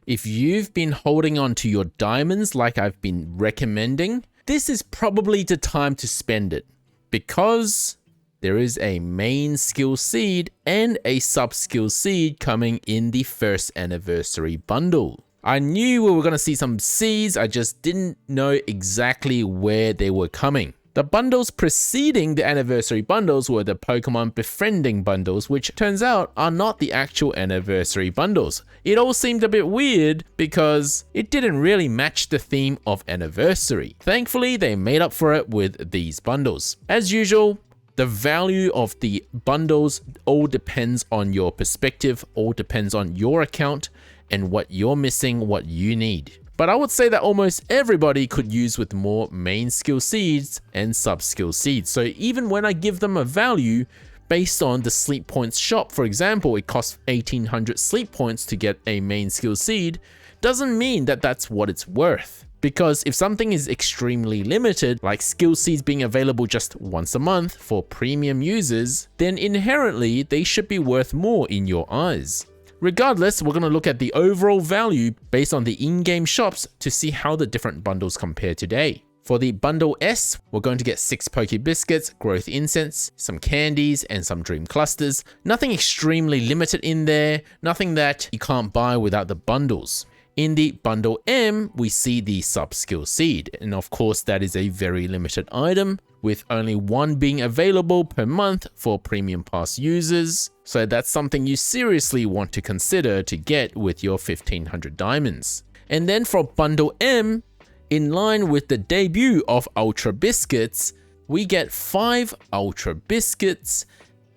If you've been holding on to your diamonds like I've been recommending, this is probably the time to spend it, because there is a main skill seed and a sub skill seed coming in the first anniversary bundle. I knew we were going to see some seeds, I just didn't know exactly where they were coming. The bundles preceding the anniversary bundles were the Pokemon befriending bundles, which turns out are not the actual anniversary bundles. It all seemed a bit weird because it didn't really match the theme of anniversary. Thankfully, they made up for it with these bundles. As usual, the value of the bundles all depends on your perspective, all depends on your account and what you're missing, what you need. But I would say that almost everybody could use with more main skill seeds and sub skill seeds. So even when I give them a value based on the sleep points shop, for example, it costs 1800 sleep points to get a main skill seed, doesn't mean that that's what it's worth. Because if something is extremely limited, like skill seeds being available just once a month for premium users, then inherently they should be worth more in your eyes. Regardless, we're going to look at the overall value based on the in-game shops to see how the different bundles compare today. For the Bundle S, we're going to get 6 Poke Biscuits, Growth Incense, some candies, and some Dream Clusters. Nothing extremely limited in there, nothing that you can't buy without the bundles. In the Bundle M, we see the Sub-Skill Seed, and of course that is a very limited item, with only one being available per month for Premium Pass users, so that's something you seriously want to consider to get with your 1500 diamonds. And then for Bundle M, in line with the debut of Ultra Biscuits, we get 5 Ultra Biscuits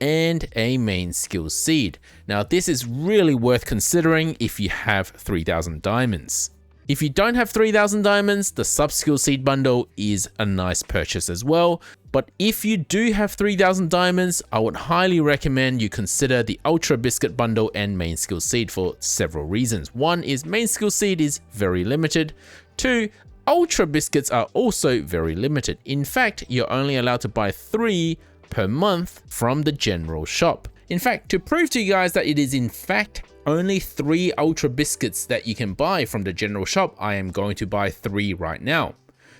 and a main skill seed. Now this is really worth considering if you have 3000 diamonds. If you don't have 3000 diamonds, the sub skill seed bundle is a nice purchase as well. But if you do have 3000 diamonds, I would highly recommend you consider the Ultra Biscuit bundle and main skill seed for several reasons. One is main skill seed is very limited. 2, Ultra Biscuits are also very limited. In fact, you're only allowed to buy 3 per month from the general shop. In fact, to prove to you guys that it is in fact only 3 Ultra Biscuits that you can buy from the general shop, I am going to buy 3 right now.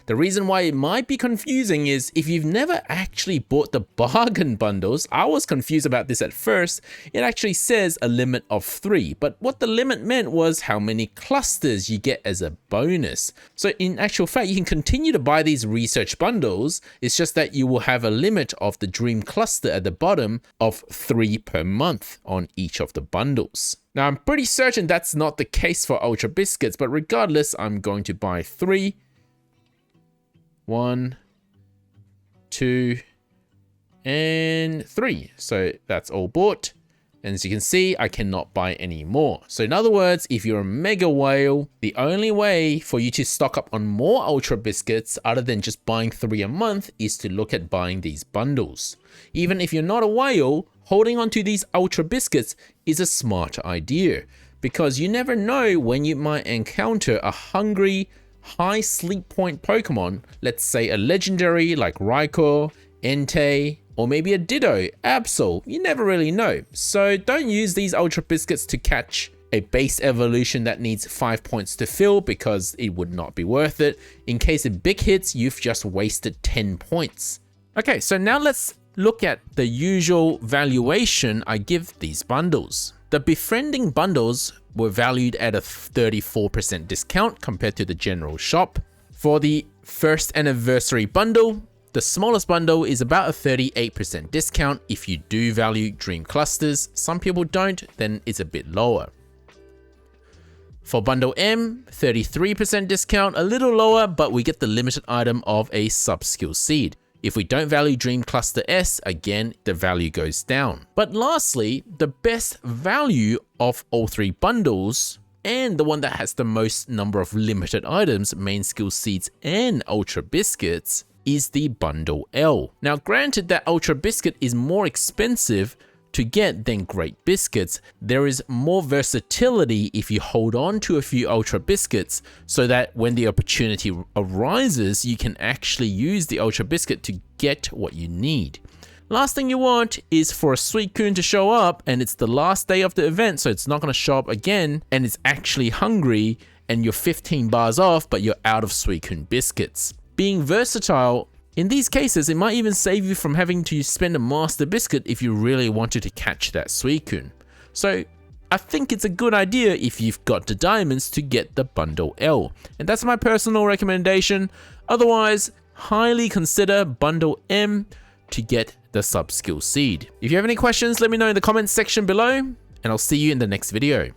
The reason why it might be confusing is if you've never actually bought the bargain bundles, I was confused about this at first, it actually says a limit of 3, but what the limit meant was how many clusters you get as a bonus. So in actual fact, you can continue to buy these research bundles, it's just that you will have a limit of the dream cluster at the bottom of 3 per month on each of the bundles. Now I'm pretty certain that's not the case for Ultra Biscuits, but regardless, I'm going to buy 3. 1, 2, and 3. So that's all bought. And as you can see, I cannot buy any more. So in other words, if you're a mega whale, the only way for you to stock up on more Ultra Biscuits other than just buying 3 a month is to look at buying these bundles. Even if you're not a whale, holding on to these Ultra Biscuits is a smart idea, because you never know when you might encounter a hungry, high sleep point Pokemon, let's say a legendary like Raikou, Entei, or maybe a Ditto, Absol, you never really know. So don't use these Ultra Biscuits to catch a base evolution that needs 5 points to fill, because it would not be worth it. In case it big hits, you've just wasted 10 points. Okay, so now let's look at the usual valuation I give these bundles. The befriending bundles were valued at a 34% discount compared to the general shop. For the first anniversary bundle, the smallest bundle is about a 38% discount if you do value dream clusters. Some people don't, then it's a bit lower. For Bundle M, 33% discount, a little lower, but we get the limited item of a sub-skill seed. If we don't value Dream Cluster S, again, the value goes down. But lastly, the best value of all 3 bundles, and the one that has the most number of limited items, main skill seeds and Ultra Biscuits, is the Bundle L. Now granted that Ultra Biscuit is more expensive to get than Great Biscuits, there is more versatility if you hold on to a few Ultra Biscuits, so that when the opportunity arises, you can actually use the Ultra Biscuit to get what you need. Last thing you want is for a Suicune to show up and it's the last day of the event, so it's not going to show up again, and it's actually hungry and you're 15 bars off, but you're out of Suicune biscuits. Being versatile, in these cases, it might even save you from having to spend a Master Biscuit if you really wanted to catch that Suicune. So I think it's a good idea if you've got the diamonds to get the Bundle L. And that's my personal recommendation. Otherwise, highly consider Bundle M to get the sub skill seed. If you have any questions, let me know in the comments section below, and I'll see you in the next video.